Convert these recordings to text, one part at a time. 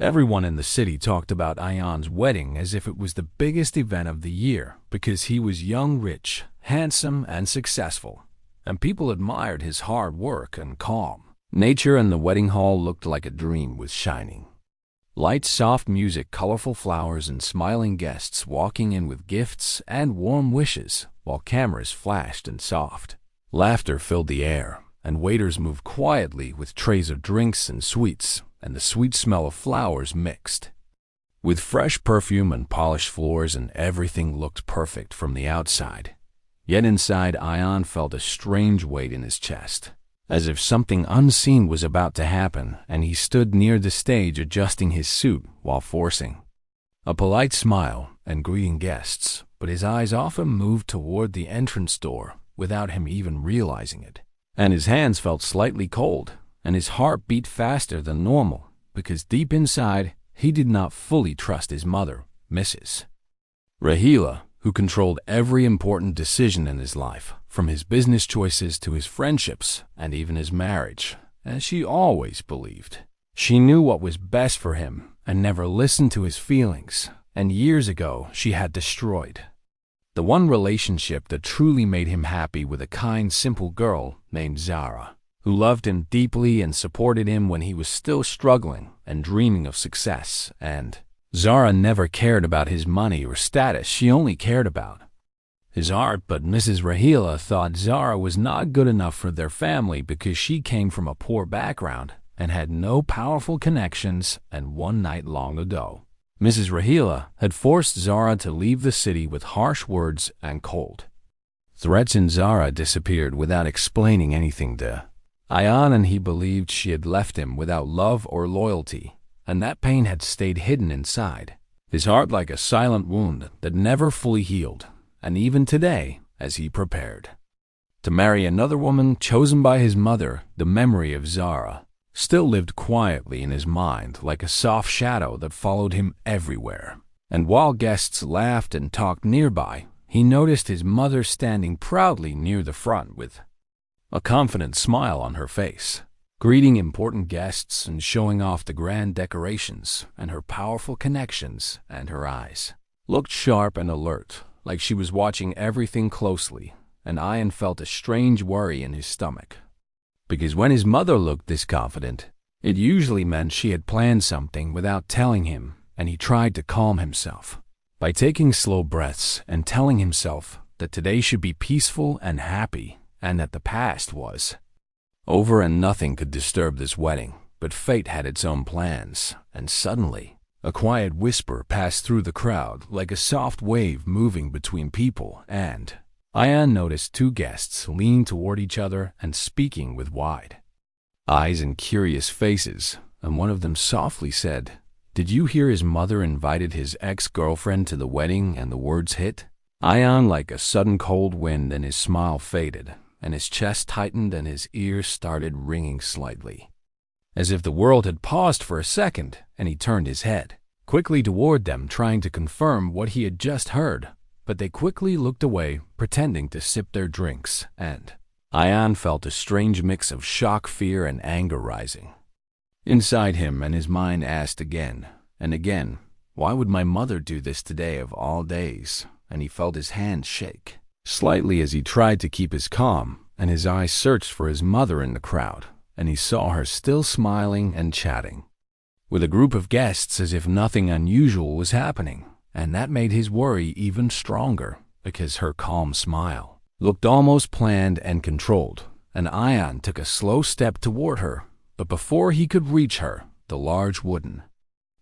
Everyone in the city talked about Ayaan's wedding as if it was the biggest event of the year because he was young, rich, handsome, and successful, and people admired his hard work and calm. Nature in the wedding hall looked like a dream was shining. Light, soft music, colorful flowers, and smiling guests walking in with gifts and warm wishes, while cameras flashed and soft. Laughter filled the air, and waiters moved quietly with trays of drinks and sweets, and the sweet smell of flowers mixed with fresh perfume and polished floors, and everything looked perfect from the outside. Yet inside, Ayaan felt a strange weight in his chest, as if something unseen was about to happen, and he stood near the stage adjusting his suit while forcing a polite smile and greeting guests, but his eyes often moved toward the entrance door without him even realizing it. And his hands felt slightly cold, and his heart beat faster than normal, because deep inside, he did not fully trust his mother, Mrs. Rahila, who controlled every important decision in his life, from his business choices to his friendships and even his marriage, as she always believed. She knew what was best for him and never listened to his feelings, and years ago she had destroyed the one relationship that truly made him happy with a kind, simple girl named Zara, who loved him deeply and supported him when he was still struggling and dreaming of success. And Zara never cared about his money or status, she only cared about his art. But Mrs. Rahila thought Zara was not good enough for their family because she came from a poor background and had no powerful connections. And one night long ago, Mrs. Rahila had forced Zara to leave the city with harsh words and cold threats, and Zara disappeared without explaining anything to Ayaan, and he believed she had left him without love or loyalty, and that pain had stayed hidden inside his heart like a silent wound that never fully healed. And even today, as he prepared to marry another woman chosen by his mother, the memory of Zara still lived quietly in his mind like a soft shadow that followed him everywhere. And while guests laughed and talked nearby, he noticed his mother standing proudly near the front with a confident smile on her face, greeting important guests and showing off the grand decorations, and her powerful connections, and her eyes looked sharp and alert, like she was watching everything closely. And Ayaan felt a strange worry in his stomach, because when his mother looked this confident, it usually meant she had planned something without telling him, and he tried to calm himself by taking slow breaths and telling himself that today should be peaceful and happy, and that the past was over and nothing could disturb this wedding. But fate had its own plans, and suddenly a quiet whisper passed through the crowd like a soft wave moving between people, and Ayaan noticed two guests leaning toward each other and speaking with wide eyes and curious faces, and one of them softly said, "Did you hear his mother invited his ex-girlfriend to the wedding?" And the words hit Ayaan like a sudden cold wind, and his smile faded, and his chest tightened, and his ears started ringing slightly, as if the world had paused for a second, and he turned his head quickly toward them, trying to confirm what he had just heard. But they quickly looked away, pretending to sip their drinks, and Ayaan felt a strange mix of shock, fear, and anger rising inside him, and his mind asked again and again, why would my mother do this today of all days? And he felt his hand shake slightly as he tried to keep his calm, and his eyes searched for his mother in the crowd, and he saw her still smiling and chatting with a group of guests as if nothing unusual was happening. And that made his worry even stronger, because her calm smile looked almost planned and controlled. And Ayaan took a slow step toward her, but before he could reach her, the large wooden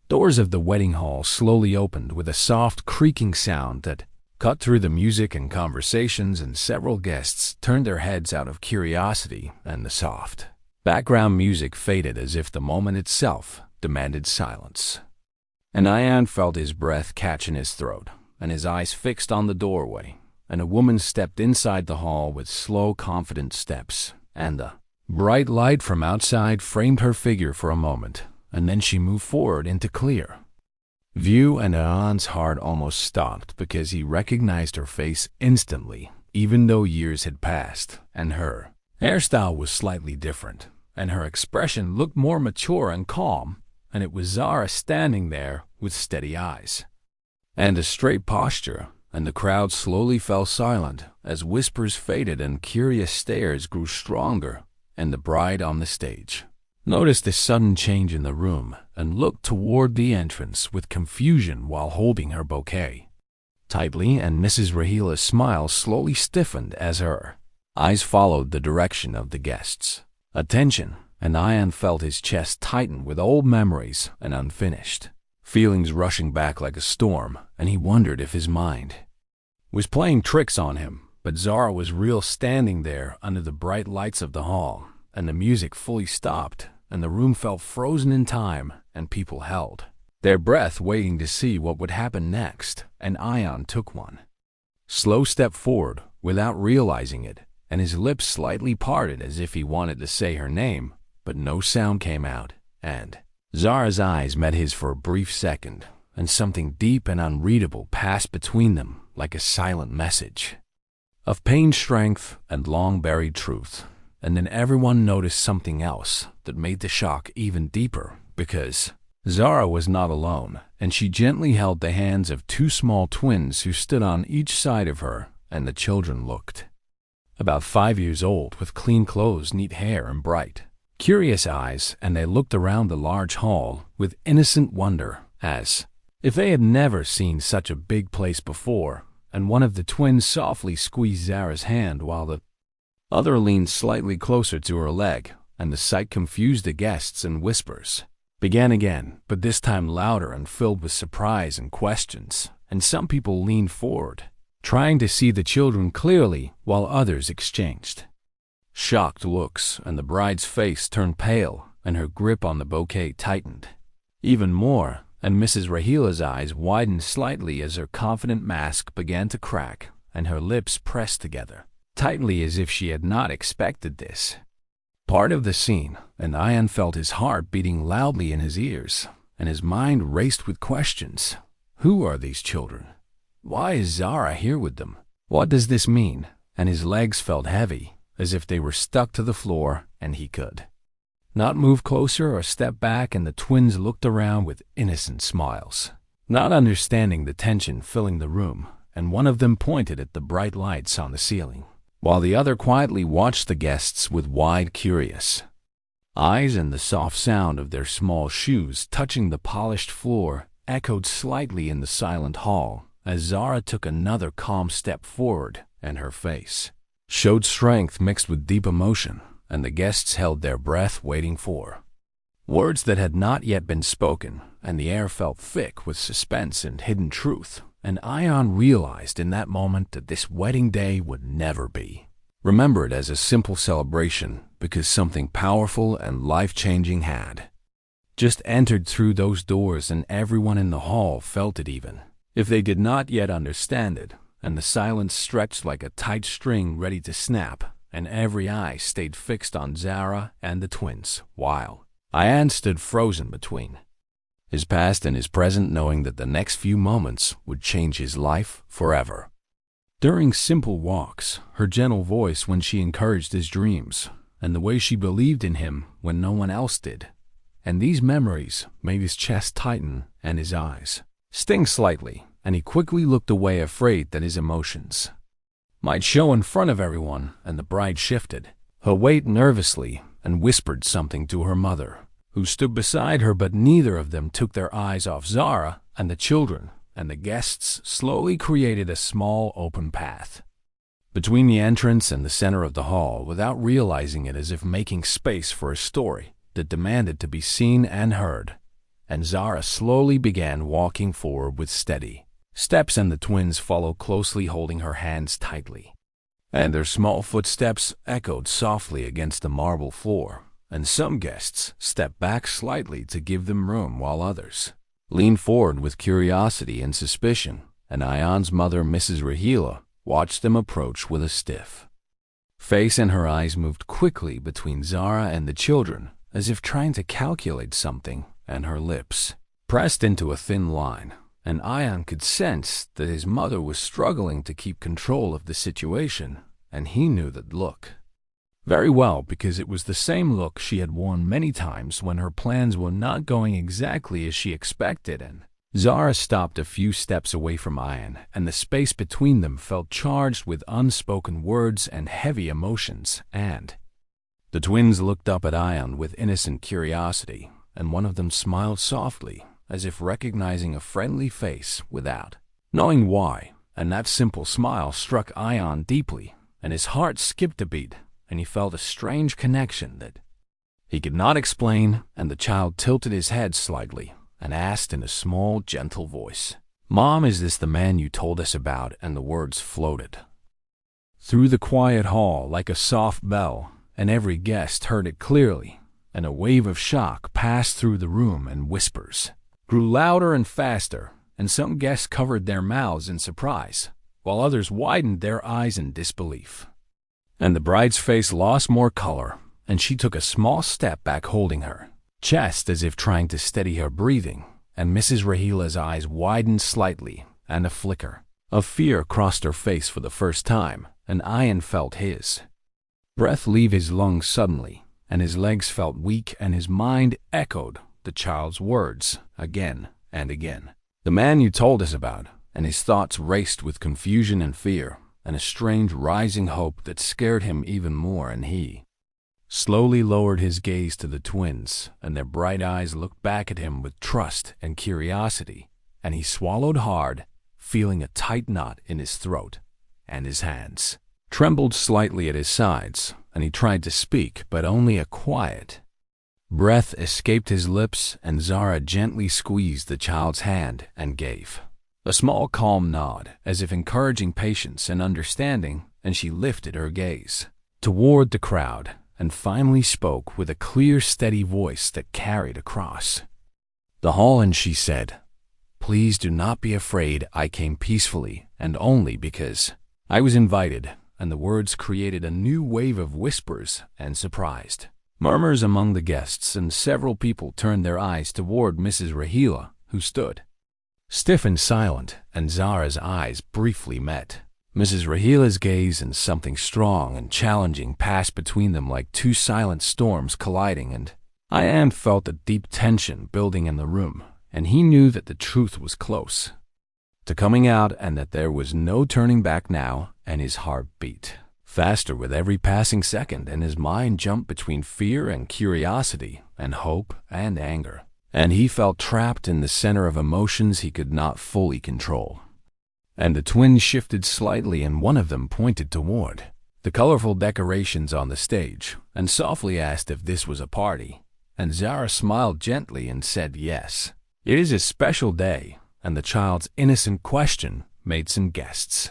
doors of the wedding hall slowly opened with a soft creaking sound that cut through the music and conversations, and several guests turned their heads out of curiosity, and the soft background music faded as if the moment itself demanded silence. And Ayaan felt his breath catch in his throat, and his eyes fixed on the doorway, and a woman stepped inside the hall with slow, confident steps, and the bright light from outside framed her figure for a moment, and then she moved forward into clear view, and Ayaan's heart almost stopped because he recognized her face instantly, even though years had passed, and her hairstyle was slightly different, and her expression looked more mature and calm. and it was Zara standing there with steady eyes and a straight posture, and the crowd slowly fell silent as whispers faded and curious stares grew stronger, and the bride on the stage noticed this sudden change in the room and looked toward the entrance with confusion while holding her bouquet tightly, and Mrs. Rahila's smile slowly stiffened as her eyes followed the direction of the guests' attention, and Ayaan felt his chest tighten with old memories and unfinished feelings rushing back like a storm, and he wondered if his mind was playing tricks on him. But Zara was real, standing there under the bright lights of the hall, and the music fully stopped, and the room felt frozen in time, and people held their breath waiting to see what would happen next. And Ayaan took one slow step forward without realizing it, and his lips slightly parted as if he wanted to say her name, but no sound came out. And Zara's eyes met his for a brief second, and something deep and unreadable passed between them like a silent message of pain, strength, and long-buried truth. And then everyone noticed something else that made the shock even deeper, because Zara was not alone, and she gently held the hands of two small twins who stood on each side of her, and the children looked about 5 years old, with clean clothes, neat hair, and bright, curious eyes, and they looked around the large hall with innocent wonder, as if they had never seen such a big place before. And one of the twins softly squeezed Zara's hand while the other leaned slightly closer to her leg, and the sight confused the guests, and whispers began again, but this time louder and filled with surprise and questions, and some people leaned forward, trying to see the children clearly, while others exchanged shocked looks, and the bride's face turned pale, and her grip on the bouquet tightened even more, and Mrs. Rahila's eyes widened slightly as her confident mask began to crack, and her lips pressed together tightly as if she had not expected this part of the scene. And Ayaan felt his heart beating loudly in his ears, and his mind raced with questions. Who are these children? Why is Zara here with them? What does this mean? And his legs felt heavy, as if they were stuck to the floor, and he could not move closer or step back. And the twins looked around with innocent smiles, not understanding the tension filling the room, and one of them pointed at the bright lights on the ceiling, while the other quietly watched the guests with wide, curious eyes, and the soft sound of their small shoes touching the polished floor echoed slightly in the silent hall as Zara took another calm step forward, and her face showed strength mixed with deep emotion, and the guests held their breath waiting for words that had not yet been spoken, and the air felt thick with suspense and hidden truth. And Ayaan realized in that moment that this wedding day would never be remembered as a simple celebration, because something powerful and life-changing had just entered through those doors, and everyone in the hall felt it even if they did not yet understand it. And the silence stretched like a tight string ready to snap, and every eye stayed fixed on Zara and the twins, while Ayaan stood frozen between his past and his present, knowing that the next few moments would change his life forever. During simple walks, her gentle voice when she encouraged his dreams, and the way she believed in him when no one else did. And these memories made his chest tighten and his eyes sting slightly, and he quickly looked away, afraid that his emotions might show in front of everyone. And the bride shifted her weight nervously and whispered something to her mother, who stood beside her, but neither of them took their eyes off Zara and the children, and the guests slowly created a small open path between the entrance and the center of the hall, without realizing it, as if making space for a story that demanded to be seen and heard. And Zara slowly began walking forward with steady steps, and the twins followed closely, holding her hands tightly, and their small footsteps echoed softly against the marble floor. And some guests stepped back slightly to give them room, while others leaned forward with curiosity and suspicion. And Ayaan's mother, Mrs. Rahila, watched them approach with a stiff face, and her eyes moved quickly between Zara and the children, as if trying to calculate something, and her lips pressed into a thin line. And Ayaan could sense that his mother was struggling to keep control of the situation, and he knew that look Very well, because it was the same look she had worn many times when her plans were not going exactly as she expected, and Zara stopped a few steps away from Ayaan, and the space between them felt charged with unspoken words and heavy emotions, and the twins looked up at Ayaan with innocent curiosity, and one of them smiled softly, as if recognizing a friendly face without knowing why, and that simple smile struck Ayaan deeply, and his heart skipped a beat, and he felt a strange connection that he could not explain, and the child tilted his head slightly and asked in a small, gentle voice, "Mom, is this the man you told us about?" And the words floated through the quiet hall like a soft bell, and every guest heard it clearly, and a wave of shock passed through the room, and whispers grew louder and faster, and some guests covered their mouths in surprise, while others widened their eyes in disbelief. And the bride's face lost more color, and she took a small step back holding her chest as if trying to steady her breathing, and Mrs. Rahila's eyes widened slightly, and a flicker of fear crossed her face for the first time, and Ayaan felt his breath leave his lungs suddenly, and his legs felt weak, and his mind echoed the child's words again and again. "The man you told us about," and his thoughts raced with confusion and fear, and a strange rising hope that scared him even more, and he slowly lowered his gaze to the twins, and their bright eyes looked back at him with trust and curiosity, and he swallowed hard, feeling a tight knot in his throat, and his hands trembled slightly at his sides, and he tried to speak, but only a quiet breath escaped his lips, and Zara gently squeezed the child's hand and gave a small calm nod, as if encouraging patience and understanding, and she lifted her gaze toward the crowd and finally spoke with a clear, steady voice that carried across the hall, and she said, "Please do not be afraid. I came peacefully and only because I was invited," and the words created a new wave of whispers and surprised murmurs among the guests, and several people turned their eyes toward Mrs. Rahila, who stood stiff and silent, and Zara's eyes briefly met Mrs. Rahila's gaze, and something strong and challenging passed between them like two silent storms colliding, and Ayaan felt a deep tension building in the room, and he knew that the truth was close to coming out, and that there was no turning back now, and his heart beat faster with every passing second, and his mind jumped between fear and curiosity, and hope and anger, and he felt trapped in the center of emotions he could not fully control. And the twins shifted slightly, and one of them pointed toward the colorful decorations on the stage and softly asked if this was a party, and Zara smiled gently and said yes. It is a special day, and the child's innocent question made some guests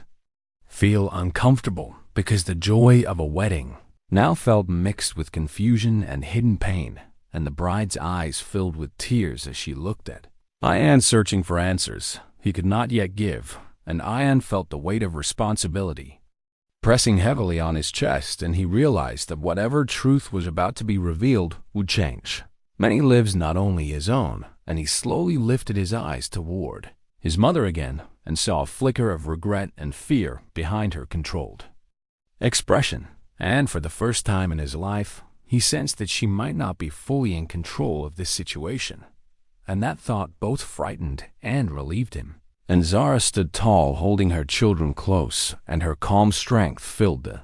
feel uncomfortable, because the joy of a wedding now felt mixed with confusion and hidden pain, and the bride's eyes filled with tears as she looked at Ayaan, searching for answers he could not yet give, and Ayaan felt the weight of responsibility pressing heavily on his chest, and he realized that whatever truth was about to be revealed would change many lives, not only his own, and he slowly lifted his eyes toward his mother again and saw a flicker of regret and fear behind her controlled expression, and for the first time in his life, he sensed that she might not be fully in control of this situation, and that thought both frightened and relieved him. And Zara stood tall, holding her children close, and her calm strength filled the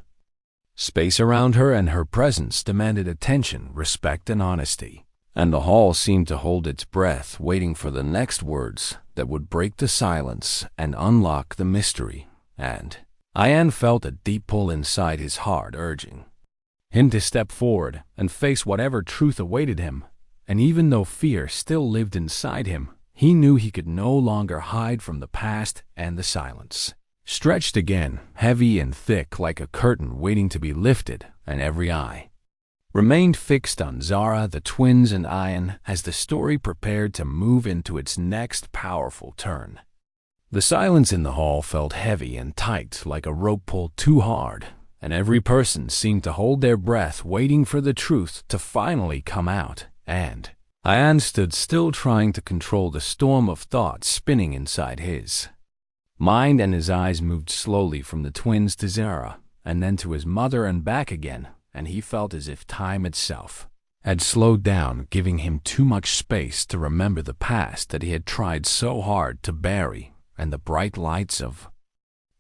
space around her, and her presence demanded attention, respect, and honesty. And the hall seemed to hold its breath, waiting for the next words that would break the silence and unlock the mystery. And Ayaan felt a deep pull inside his heart, urging him to step forward and face whatever truth awaited him. And even though fear still lived inside him, he knew he could no longer hide from the past, and the silence stretched again, heavy and thick like a curtain waiting to be lifted, and every eye remained fixed on Zara, the twins, and Ayaan as the story prepared to move into its next powerful turn. The silence in the hall felt heavy and tight, like a rope pulled too hard, and every person seemed to hold their breath, waiting for the truth to finally come out. And Ayaan stood still, trying to control the storm of thoughts spinning inside his mind, and his eyes moved slowly from the twins to Zara, and then to his mother and back again, and he felt as if time itself had slowed down, giving him too much space to remember the past that he had tried so hard to bury, and the bright lights of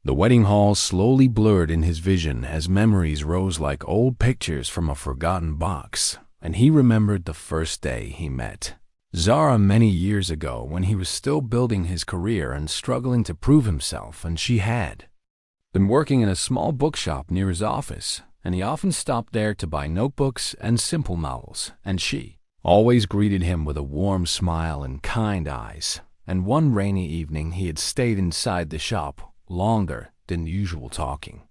the wedding hall slowly blurred in his vision as memories rose like old pictures from a forgotten box, and he remembered the first day he met Zara many years ago when he was still building his career and struggling to prove himself, and she had been working in a small bookshop near his office, and he often stopped there to buy notebooks and simple novels, and she always greeted him with a warm smile and kind eyes. And one rainy evening he had stayed inside the shop longer than usual, talking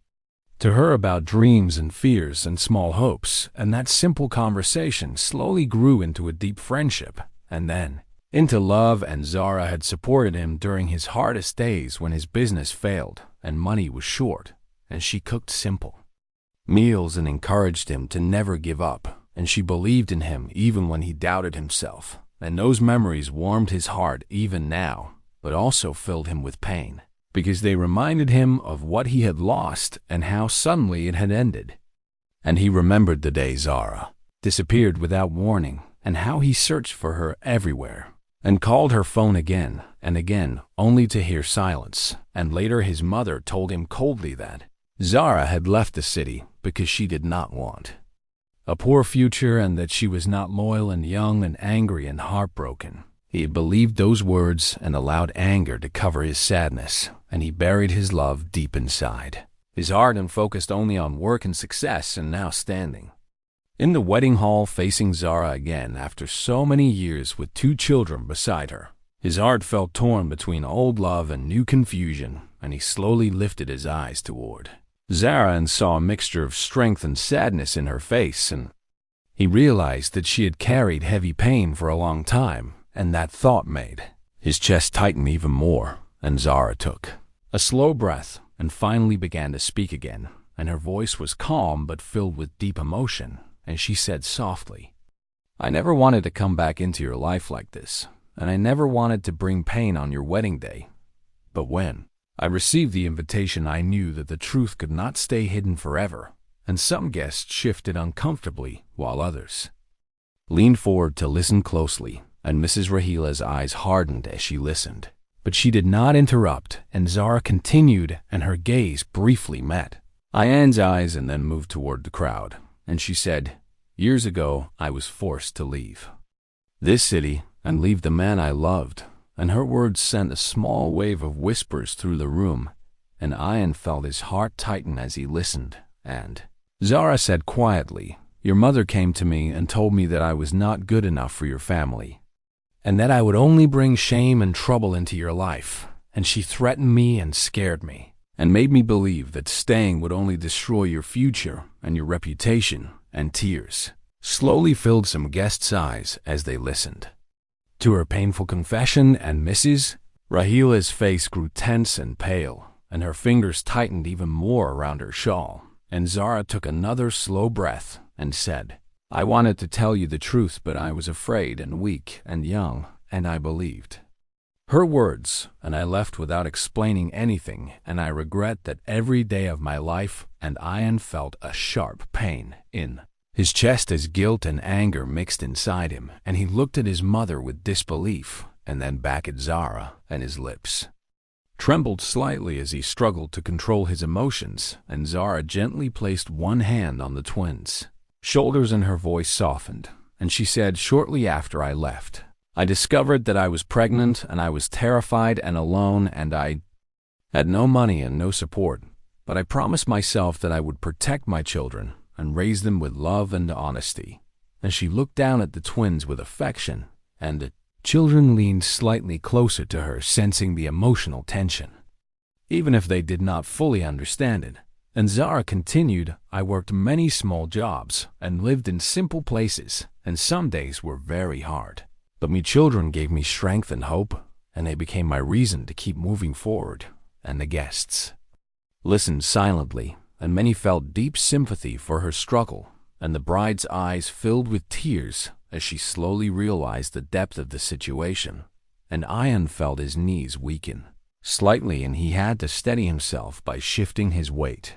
to her about dreams and fears and small hopes, and that simple conversation slowly grew into a deep friendship, and then into love. And Zara had supported him during his hardest days when his business failed and money was short, and she cooked simple meals and encouraged him to never give up, and she believed in him even when he doubted himself. And those memories warmed his heart even now, but also filled him with pain, because they reminded him of what he had lost and how suddenly it had ended. And he remembered the day Zara disappeared without warning, and how he searched for her everywhere, and called her phone again and again, only to hear silence. And later his mother told him coldly that Zara had left the city because she did not want a poor future, and that she was not loyal, and young and angry and heartbroken. He had believed those words and allowed anger to cover his sadness, and he buried his love deep inside his heart and focused only on work and success. And now standing in the wedding hall facing Zara again after so many years with 2 children beside her, his heart felt torn between old love and new confusion, and he slowly lifted his eyes toward Zara and saw a mixture of strength and sadness in her face, and he realized that she had carried heavy pain for a long time, and that thought made his chest tighten even more. And Zara took a slow breath and finally began to speak again, and her voice was calm but filled with deep emotion, and she said softly, "I never wanted to come back into your life like this, and I never wanted to bring pain on your wedding day, but when I received the invitation, I knew that the truth could not stay hidden forever." And some guests shifted uncomfortably, while others leaned forward to listen closely, and Mrs. Rahila's eyes hardened as she listened. But she did not interrupt, and Zara continued, and her gaze briefly met Ayaan's eyes and then moved toward the crowd, and she said, "Years ago, I was forced to leave this city and leave the man I loved." And her words sent a small wave of whispers through the room, and Ayaan felt his heart tighten as he listened. And Zara said quietly, "Your mother came to me and told me that I was not good enough for your family, and that I would only bring shame and trouble into your life. And she threatened me and scared me, and made me believe that staying would only destroy your future and your reputation." And tears slowly filled some guests' eyes as they listened to her painful confession, and Mrs. Rahila's face grew tense and pale, and her fingers tightened even more around her shawl. And Zara took another slow breath and said, "I wanted to tell you the truth, but I was afraid and weak and young, and I believed her words, and I left without explaining anything, and I regret that every day of my life." And Ayaan felt a sharp pain in his chest as guilt and anger mixed inside him, and he looked at his mother with disbelief, and then back at Zara, and his lips trembled slightly as he struggled to control his emotions. And Zara gently placed one hand on the twins' shoulders, and her voice softened, and she said, "Shortly after I left, I discovered that I was pregnant, and I was terrified and alone, and I had no money and no support, but I promised myself that I would protect my children and raise them with love and honesty." And she looked down at the twins with affection, and the children leaned slightly closer to her, sensing the emotional tension, even if they did not fully understand it. And Zara continued, "I worked many small jobs and lived in simple places, and some days were very hard. But me children gave me strength and hope, and they became my reason to keep moving forward." And the guests listened silently, and many felt deep sympathy for her struggle, and the bride's eyes filled with tears as she slowly realized the depth of the situation. And Ayaan felt his knees weaken slightly, and he had to steady himself by shifting his weight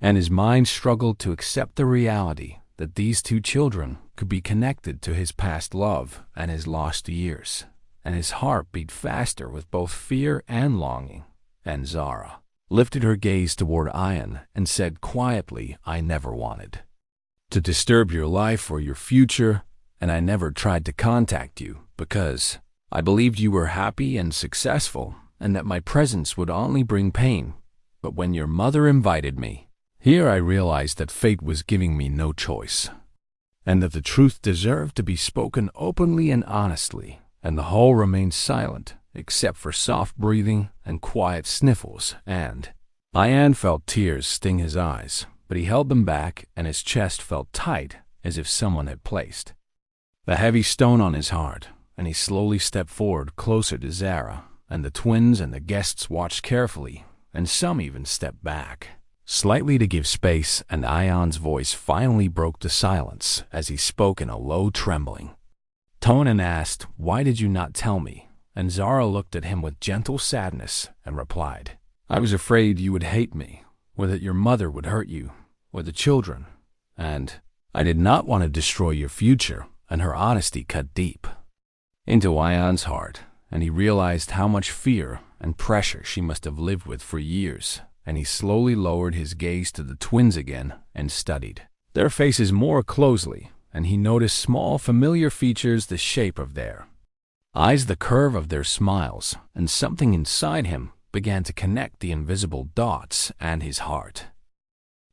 and his mind struggled to accept the reality that these two children could be connected to his past love and his lost years, and his heart beat faster with both fear and longing. And Zara lifted her gaze toward Ayaan and said quietly, "I never wanted to disturb your life or your future, and I never tried to contact you because I believed you were happy and successful and that my presence would only bring pain. But when your mother invited me here, I realized that fate was giving me no choice, and that the truth deserved to be spoken openly and honestly." And the hall remained silent, except for soft breathing and quiet sniffles, and Ayaan felt tears sting his eyes, but he held them back, and his chest felt tight as if someone had placed a heavy stone on his heart. And he slowly stepped forward closer to Zara, and the twins and the guests watched carefully, and some even stepped back slightly to give space, and Ayaan's voice finally broke the silence as he spoke in a low, trembling tone and asked, "Why did you not tell me?" And Zara looked at him with gentle sadness and replied, "I was afraid you would hate me, or that your mother would hurt you, or the children, and I did not want to destroy your future." And her honesty cut deep into Ayaan's heart, and he realized how much fear and pressure she must have lived with for years. And he slowly lowered his gaze to the twins again and studied their faces more closely, and he noticed small familiar features, the shape of their eyes, the curve of their smiles, and something inside him began to connect the invisible dots, and his heart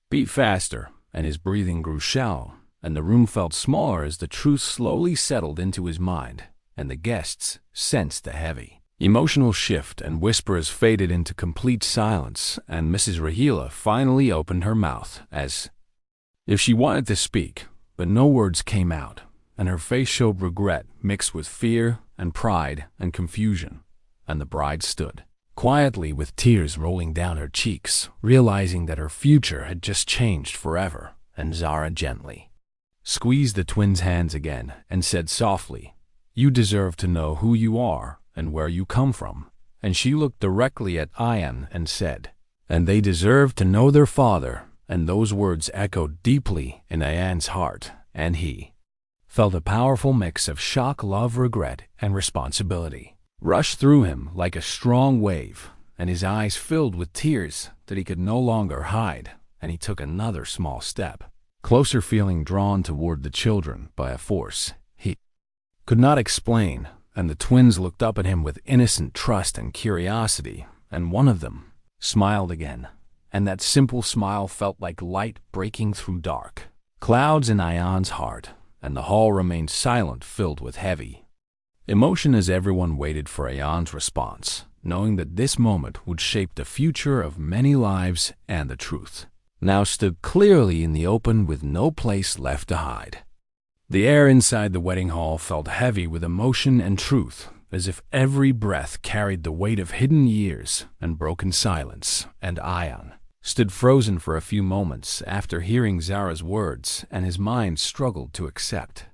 beat faster, and his breathing grew shallow, and the room felt smaller as the truth slowly settled into his mind, and the guests sensed the heavy emotional shift, and whispers faded into complete silence, and Mrs. Rahila finally opened her mouth as if she wanted to speak, but no words came out, and her face showed regret mixed with fear and pride and confusion. And the bride stood quietly with tears rolling down her cheeks, realizing that her future had just changed forever. And Zara gently squeezed the twins' hands again and said softly, "You deserve to know who you are and where you come from." And she looked directly at Ayaan and said, "And they deserve to know their father." And those words echoed deeply in Ayaan's heart, and he felt a powerful mix of shock, love, regret, and responsibility rush through him like a strong wave, and his eyes filled with tears that he could no longer hide. And he took another small step closer, feeling drawn toward the children by a force he could not explain. And the twins looked up at him with innocent trust and curiosity, and one of them smiled again, and that simple smile felt like light breaking through dark clouds in Ayaan's heart. And the hall remained silent, filled with heavy emotion as everyone waited for Ayaan's response, knowing that this moment would shape the future of many lives, and the truth now stood clearly in the open with no place left to hide. The air inside the wedding hall felt heavy with emotion and truth, as if every breath carried the weight of hidden years and broken silence. And Ayaan stood frozen for a few moments after hearing Zara's words, and his mind struggled to accept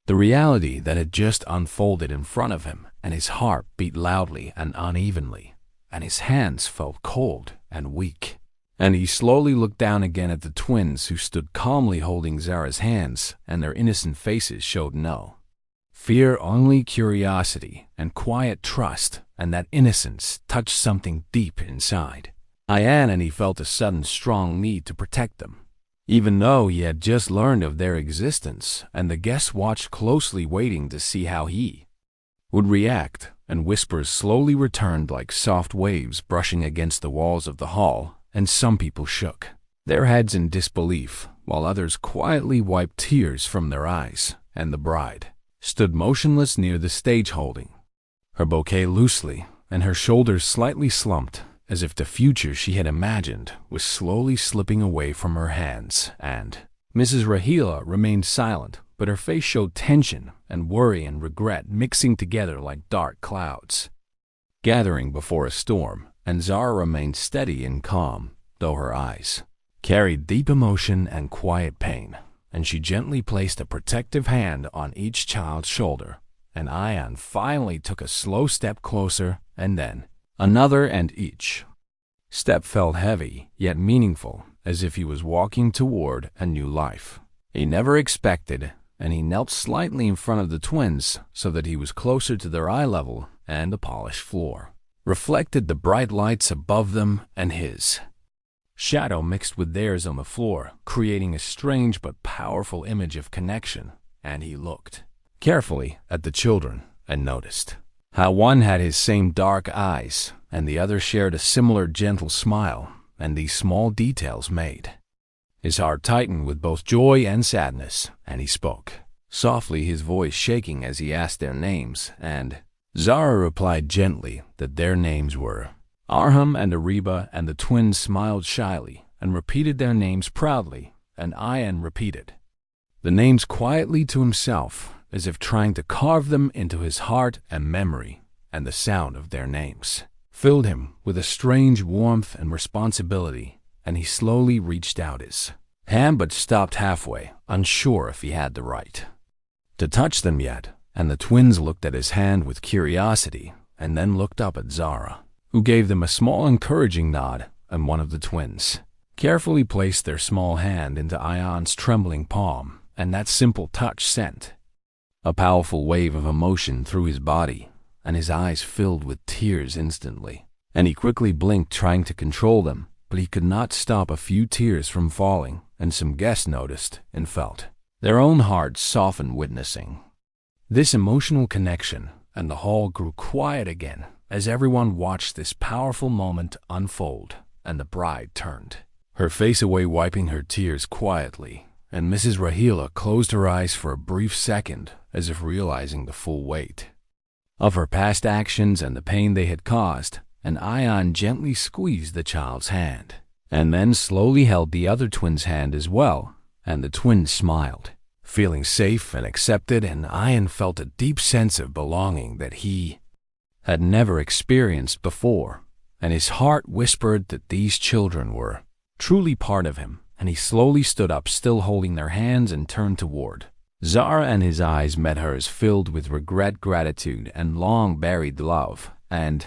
the reality that had just unfolded in front of him, and his heart beat loudly and unevenly, and his hands felt cold and weak. And he slowly looked down again at the twins, who stood calmly holding Zara's hands, and their innocent faces showed no fear, only curiosity and quiet trust, and that innocence touched something deep inside Ayaan, and he felt a sudden strong need to protect them, even though he had just learned of their existence. And the guests watched closely, waiting to see how he would react, and whispers slowly returned like soft waves brushing against the walls of the hall, and some people shook their heads in disbelief, while others quietly wiped tears from their eyes. And the bride stood motionless near the stage, holding her bouquet loosely, and her shoulders slightly slumped, as if the future she had imagined was slowly slipping away from her hands. And Mrs. Rahila remained silent, but her face showed tension and worry and regret mixing together like dark clouds gathering before a storm. And Zara remained steady and calm, though her eyes carried deep emotion and quiet pain. And she gently placed a protective hand on each child's shoulder. And Ayaan finally took a slow step closer, and then another, and each step felt heavy yet meaningful, as if he was walking toward a new life he never expected, and he knelt slightly in front of the twins so that he was closer to their eye level, and the polished floor reflected the bright lights above them, and his shadow mixed with theirs on the floor, creating a strange but powerful image of connection. And he looked carefully at the children and noticed how one had his same dark eyes and the other shared a similar gentle smile, and these small details made his heart tighten with both joy and sadness. And he spoke softly, his voice shaking as he asked their names, and Zara replied gently that their names were Arham and Ariba, and the twins smiled shyly and repeated their names proudly, and Ayaan repeated the names quietly to himself, as if trying to carve them into his heart and memory, and the sound of their names filled him with a strange warmth and responsibility, and he slowly reached out his hand but stopped halfway, unsure if he had the right to touch them yet, and the twins looked at his hand with curiosity and then looked up at Zara, who gave them a small encouraging nod, and one of the twins carefully placed their small hand into Ayaan's trembling palm, and that simple touch sent a powerful wave of emotion through his body, and his eyes filled with tears instantly, and he quickly blinked trying to control them, but he could not stop a few tears from falling, and some guests noticed and felt their own hearts soften witnessing this emotional connection, and the hall grew quiet again as everyone watched this powerful moment unfold, and the bride turned her face away, wiping her tears quietly, and Mrs. Rahila closed her eyes for a brief second as if realizing the full weight of her past actions and the pain they had caused, and Ayaan gently squeezed the child's hand, and then slowly held the other twin's hand as well, and the twins smiled, feeling safe and accepted, and Ayaan felt a deep sense of belonging that he had never experienced before, and his heart whispered that these children were truly part of him, and he slowly stood up, still holding their hands, and turned toward Zara, and his eyes met hers filled with regret, gratitude, and long-buried love, and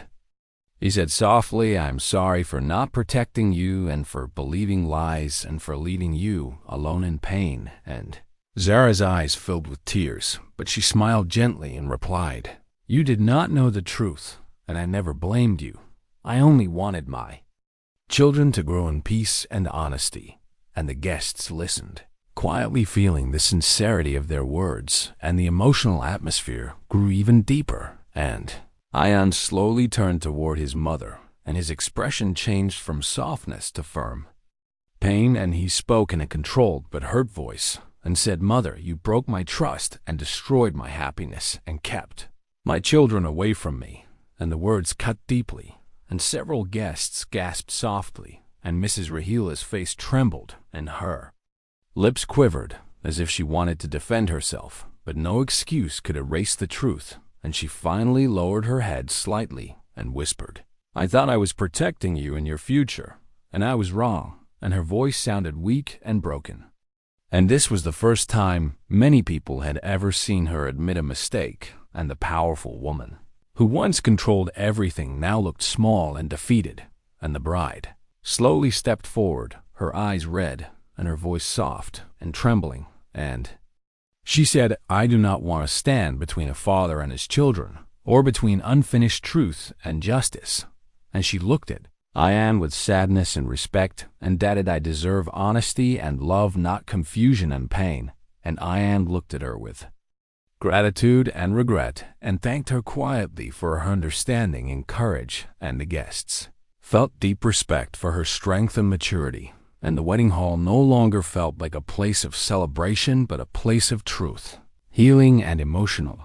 he said softly, "I'm sorry for not protecting you and for believing lies and for leaving you alone in pain." And Zara's eyes filled with tears, but she smiled gently and replied, "You did not know the truth, and I never blamed you. I only wanted my children to grow in peace and honesty." And the guests listened, quietly feeling the sincerity of their words, and the emotional atmosphere grew even deeper, and Ayaan slowly turned toward his mother, and his expression changed from softness to firm pain, and he spoke in a controlled but hurt voice and said, "Mother, you broke my trust and destroyed my happiness and kept my children away from me." And the words cut deeply, and several guests gasped softly, and Mrs. Rahila's face trembled, and her lips quivered as if she wanted to defend herself, but no excuse could erase the truth, and she finally lowered her head slightly and whispered, "I thought I was protecting you and your future, and I was wrong," and her voice sounded weak and broken. And this was the first time many people had ever seen her admit a mistake, and the powerful woman who once controlled everything now looked small and defeated, and the bride slowly stepped forward, her eyes red and her voice soft and trembling, and she said, "I do not want to stand between a father and his children, or between unfinished truth and justice." And she looked at Ayaan with sadness and respect, and added, "I deserve honesty and love, not confusion and pain." And Ayaan looked at her with gratitude and regret, and thanked her quietly for her understanding and courage, and the guests felt deep respect for her strength and maturity, and the wedding hall no longer felt like a place of celebration but a place of truth, healing, and emotional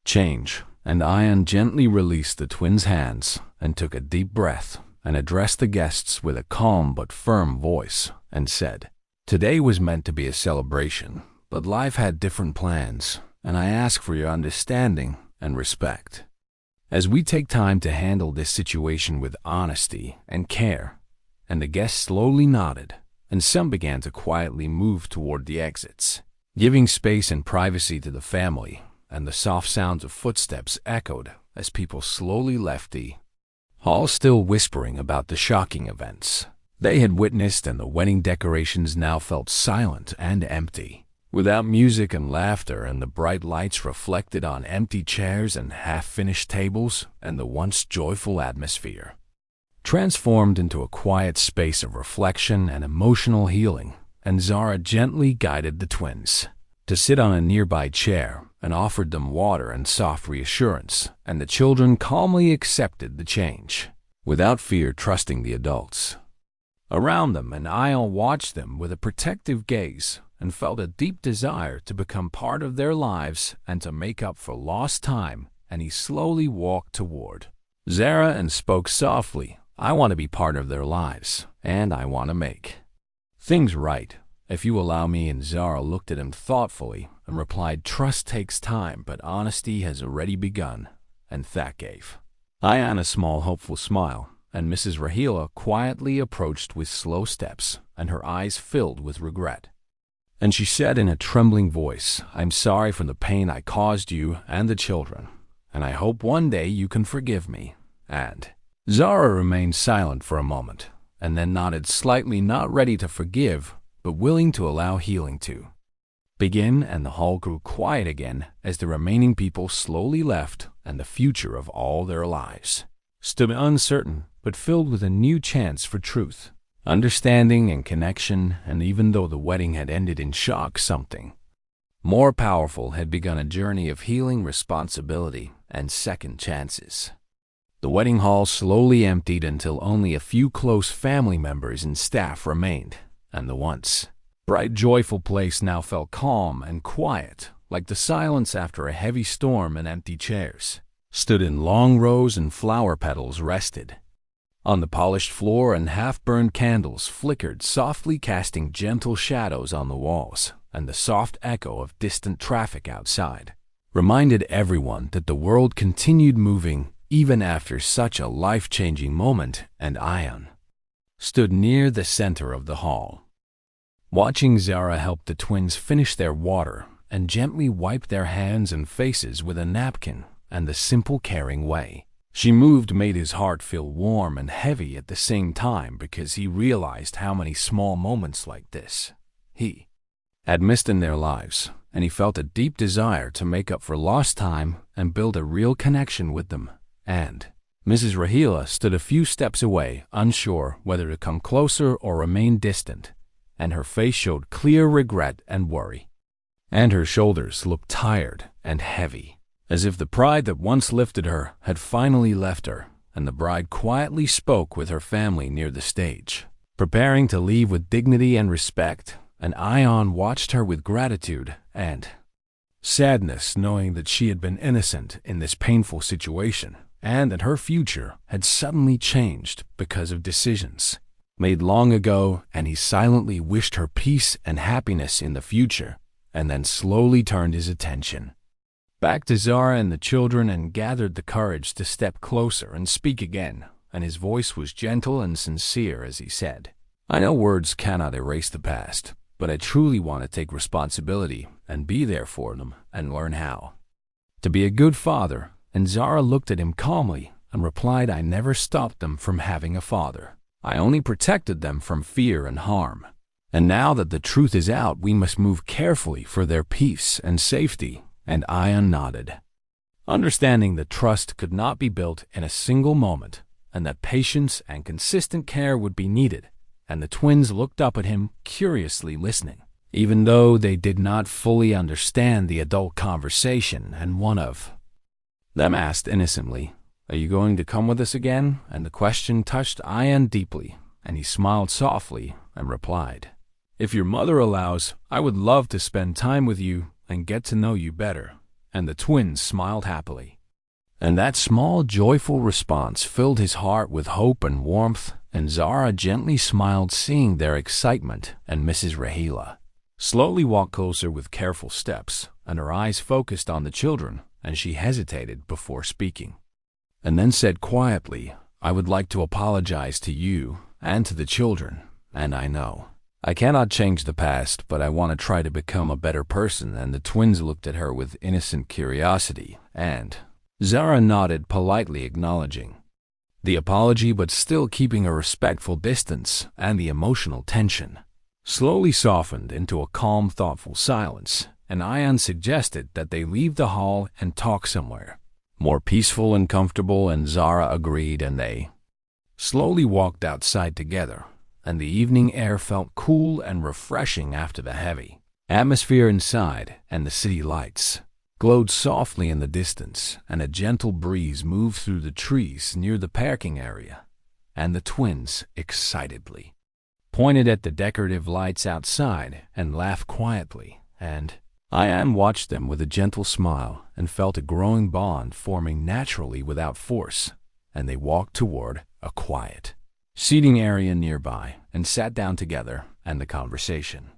change. And Ayaan gently released the twins' hands and took a deep breath and addressed the guests with a calm but firm voice and said, "Today was meant to be a celebration, but life had different plans, and I ask for your understanding and respect as we take time to handle this situation with honesty and care." And the guests slowly nodded, and some began to quietly move toward the exits, giving space and privacy to the family, and the soft sounds of footsteps echoed as people slowly left the hall, still whispering about the shocking events. they had witnessed, and the wedding decorations now felt silent and empty, without music and laughter, and the bright lights reflected on empty chairs and half-finished tables, and the once joyful atmosphere transformed into a quiet space of reflection and emotional healing. And Zara gently guided the twins to sit on a nearby chair and offered them water and soft reassurance, and the children calmly accepted the change, without fear, trusting the adults around them. And Ayaan watched them with a protective gaze and felt a deep desire to become part of their lives and to make up for lost time, and he slowly walked toward Zara and spoke softly. "I want to be part of their lives, and I want to make things right, if you allow me." And Zara looked at him thoughtfully and replied, "Trust takes time, but honesty has already begun." And that gave Ayaan a small, hopeful smile, and Mrs. Rahila quietly approached with slow steps, and her eyes filled with regret. And she said in a trembling voice, "I'm sorry for the pain I caused you and the children, and I hope one day you can forgive me." And Zara remained silent for a moment, and then nodded slightly, not ready to forgive, but willing to allow healing to begin. And the hall grew quiet again as the remaining people slowly left, and the future of all their lives stood uncertain, but filled with a new chance for truth, understanding, and connection. And even though the wedding had ended in shock, something more powerful had begun, a journey of healing, responsibility, and second chances. The wedding hall slowly emptied until only a few close family members and staff remained, and the once bright, joyful place now felt calm and quiet, like the silence after a heavy storm. And empty chairs stood in long rows, and flower petals rested on the polished floor, and half-burned candles flickered softly, casting gentle shadows on the walls, and the soft echo of distant traffic outside reminded everyone that the world continued moving even after such a life-changing moment. And Ayaan stood near the center of the hall, watching Zara help the twins finish their water and gently wipe their hands and faces with a napkin. And the simple, caring way she moved made his heart feel warm and heavy at the same time, because he realized how many small moments like this he had missed in their lives, and he felt a deep desire to make up for lost time and build a real connection with them. And Mrs. Rahila stood a few steps away, unsure whether to come closer or remain distant, and her face showed clear regret and worry, and her shoulders looked tired and heavy, as if the pride that once lifted her had finally left her. And the bride quietly spoke with her family near the stage, preparing to leave with dignity and respect. And Ayaan watched her with gratitude and sadness, knowing that she had been innocent in this painful situation, and that her future had suddenly changed because of decisions made long ago. And he silently wished her peace and happiness in the future, and then slowly turned his attention back to Zara and the children, and gathered the courage to step closer and speak again. And his voice was gentle and sincere as he said, "I know words cannot erase the past, but I truly want to take responsibility and be there for them and learn how to be a good father." And Zara looked at him calmly and replied, "I never stopped them from having a father. I only protected them from fear and harm. And now that the truth is out, we must move carefully for their peace and safety." And Ayaan nodded, understanding that trust could not be built in a single moment, and that patience and consistent care would be needed. And the twins looked up at him, curiously listening, even though they did not fully understand the adult conversation. And one of them asked innocently, "Are you going to come with us again?" And the question touched Ayaan deeply, and he smiled softly and replied, "If your mother allows, I would love to spend time with you and get to know you better." And the twins smiled happily. And that small, joyful response filled his heart with hope and warmth. And Zara gently smiled, seeing their excitement, and Mrs. Rahila slowly walked closer with careful steps, and her eyes focused on the children, and she hesitated before speaking, and then said quietly, "I would like to apologize to you and to the children, and I know I cannot change the past, but I want to try to become a better person." And the twins looked at her with innocent curiosity, and Zara nodded politely, acknowledging The apology, but still keeping a respectful distance, and the emotional tension slowly softened into a calm, thoughtful silence, and Ayaan suggested that they leave the hall and talk somewhere more peaceful and comfortable, and Zara agreed, and they slowly walked outside together, and the evening air felt cool and refreshing after the heavy atmosphere inside, and the city lights glowed softly in the distance, and a gentle breeze moved through the trees near the parking area, and the twins excitedly pointed at the decorative lights outside and laughed quietly, and Ayaan watched them with a gentle smile and felt a growing bond forming naturally without force, and they walked toward a quiet seating area nearby and sat down together, and the conversation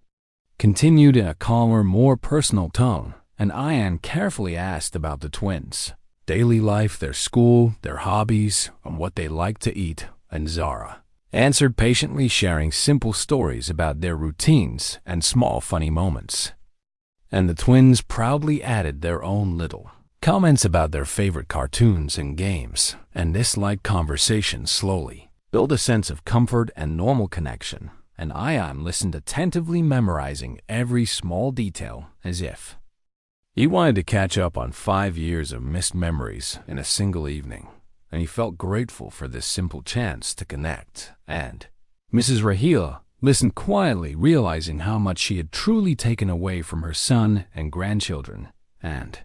continued in a calmer, more personal tone, and Ayaan carefully asked about the twins' daily life, their school, their hobbies, and what they liked to eat, and Zara answered patiently, sharing simple stories about their routines and small funny moments. And the twins proudly added their own little comments about their favorite cartoons and games, and this light conversation slowly built a sense of comfort and normal connection, and Ayaan listened attentively, memorizing every small detail as if he wanted to catch up on 5 years of missed memories in a single evening, and he felt grateful for this simple chance to connect. And Mrs. Rahila listened quietly, realizing how much she had truly taken away from her son and grandchildren, and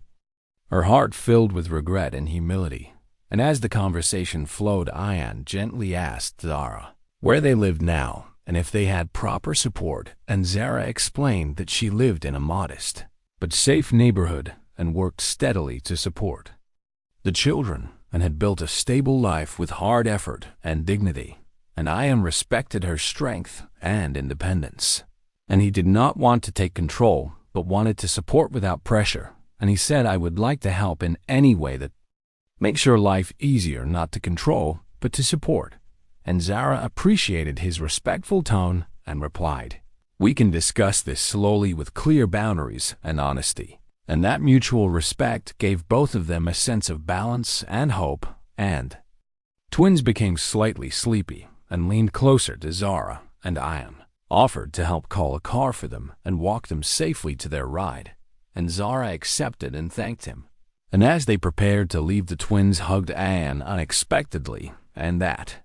her heart filled with regret and humility. And as the conversation flowed, Ayaan gently asked Zara where they lived now and if they had proper support, and Zara explained that she lived in a modest but safe neighborhood and worked steadily to support the children, and had built a stable life with hard effort and dignity. And Ayaan respected her strength and independence, and he did not want to take control, but wanted to support without pressure. And he said, "I would like to help in any way that makes your life easier, not to control, but to support." And Zara appreciated his respectful tone and replied, "We can discuss this slowly with clear boundaries and honesty." And that mutual respect gave both of them a sense of balance and hope, and twins became slightly sleepy and leaned closer to Zara, and Ayaan offered to help call a car for them and walk them safely to their ride, and Zara accepted and thanked him. And as they prepared to leave, the twins hugged Ayaan unexpectedly, and that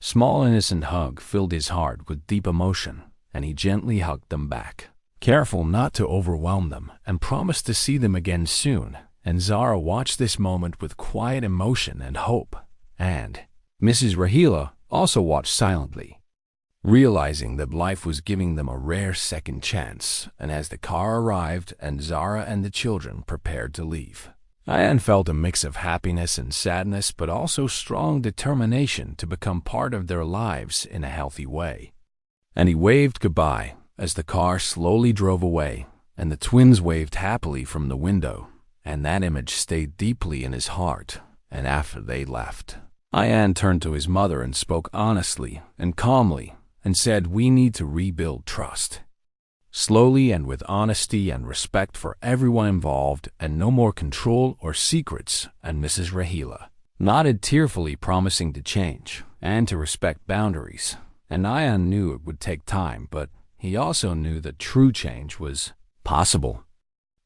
small innocent hug filled his heart with deep emotion, and he gently hugged them back, careful not to overwhelm them, and promised to see them again soon. And Zara watched this moment with quiet emotion and hope, and Mrs. Rahila also watched silently, realizing that life was giving them a rare second chance. And as the car arrived and Zara and the children prepared to leave, Ayaan felt a mix of happiness and sadness, but also strong determination to become part of their lives in a healthy way. And he waved goodbye as the car slowly drove away, and the twins waved happily from the window, and that image stayed deeply in his heart. And after they left, Ayaan turned to his mother and spoke honestly and calmly, and said, "We need to rebuild trust, slowly and with honesty and respect for everyone involved, and no more control or secrets." And Mrs. Rahila nodded tearfully, promising to change and to respect boundaries. And Ayaan knew it would take time, but he also knew that true change was possible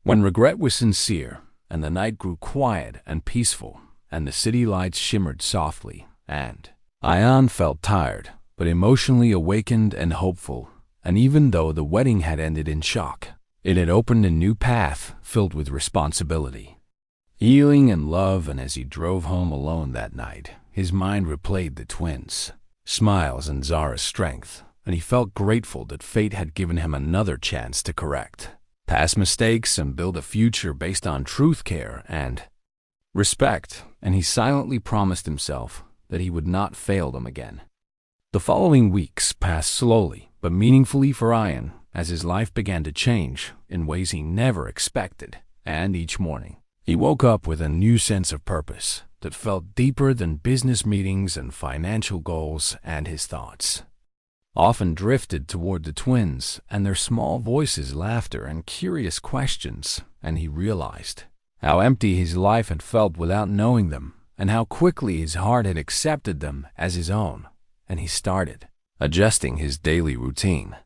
when regret was sincere, and the night grew quiet and peaceful, and the city lights shimmered softly, and Ayaan felt tired, but emotionally awakened and hopeful. And even though the wedding had ended in shock, it had opened a new path filled with responsibility, healing, and love. And as he drove home alone that night, his mind replayed the twins' smiles and Zara's strength, and he felt grateful that fate had given him another chance to correct past mistakes and build a future based on truth, care, and respect. And he silently promised himself that he would not fail them again. The following weeks passed slowly but meaningfully for Ayaan, as his life began to change in ways he never expected. And each morning, he woke up with a new sense of purpose that felt deeper than business meetings and financial goals, and his thoughts often drifted toward the twins and their small voices, laughter, and curious questions. And he realized how empty his life had felt without knowing them, and how quickly his heart had accepted them as his own, and he started adjusting his daily routine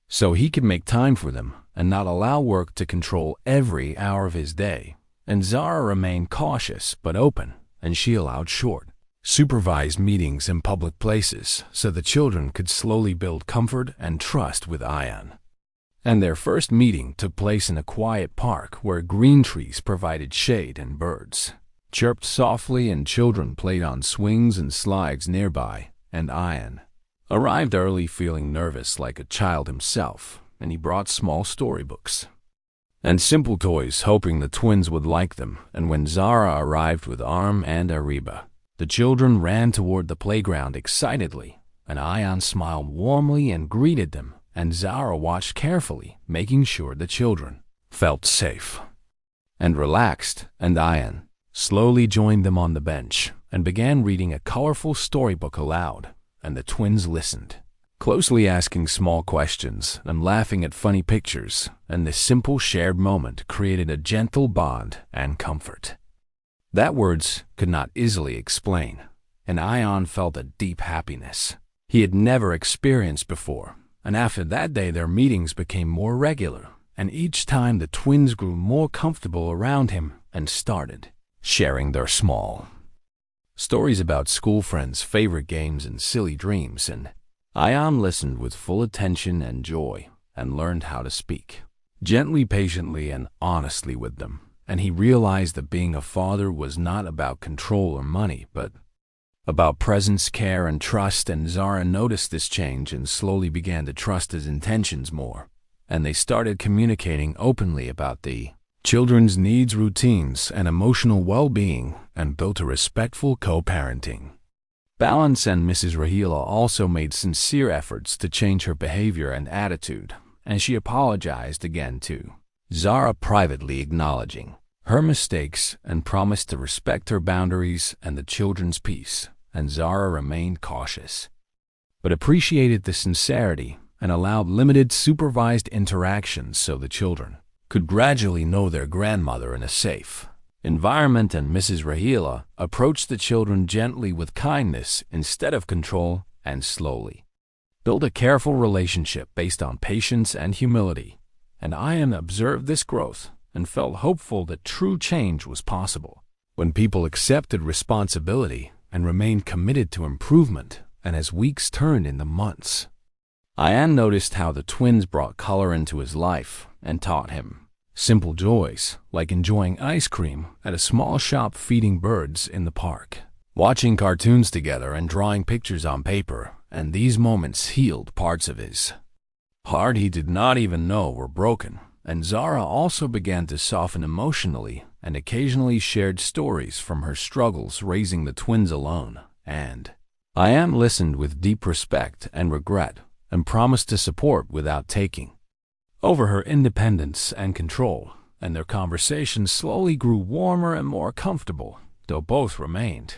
so he could make time for them and not allow work to control every hour of his day. And Zara remained cautious but open, and she allowed short, supervised meetings in public places so the children could slowly build comfort and trust with Ayaan. And their first meeting took place in a quiet park where green trees provided shade and birds chirped softly and children played on swings and slides nearby. And Ayaan arrived early feeling nervous like a child himself, and he brought small storybooks and simple toys hoping the twins would like them. And when Zara arrived with Arm and Ariba, the children ran toward the playground excitedly, and Ayaan smiled warmly and greeted them, and Zara watched carefully, making sure the children felt safe and relaxed. And Ayaan slowly joined them on the bench and began reading a colorful storybook aloud, and the twins listened, closely asking small questions and laughing at funny pictures, and this simple shared moment created a gentle bond and comfort that words could not easily explain. And Ayaan felt a deep happiness he had never experienced before, and after that day their meetings became more regular, and each time the twins grew more comfortable around him and started sharing their small stories about school friends, favorite games, and silly dreams. And Ayaan listened with full attention and joy and learned how to speak gently, patiently, and honestly with them. And he realized that being a father was not about control or money, but about presence, care, and trust. And Zara noticed this change and slowly began to trust his intentions more, and they started communicating openly about the children's needs, routines, and emotional well-being, and built a respectful co-parenting balance. And Mrs. Rahila also made sincere efforts to change her behavior and attitude, and she apologized again to Zara privately, acknowledging her mistakes and promised to respect her boundaries and the children's peace. And Zara remained cautious, but appreciated the sincerity and allowed limited supervised interactions so the children could gradually know their grandmother in a safe environment. And Mrs. Rahila approached the children gently with kindness instead of control, and slowly built a careful relationship based on patience and humility. And Ayaan observed this growth and felt hopeful that true change was possible when people accepted responsibility and remained committed to improvement. And as weeks turned into months, Ayaan noticed how the twins brought color into his life and taught him simple joys like enjoying ice cream at a small shop, feeding birds in the park, watching cartoons together, and drawing pictures on paper. And these moments healed parts of his heart he did not even know were broken. And Zara also began to soften emotionally and occasionally shared stories from her struggles raising the twins alone. And Ayaan listened with deep respect and regret and promised to support without taking over her independence and control. And their conversation slowly grew warmer and more comfortable, though both remained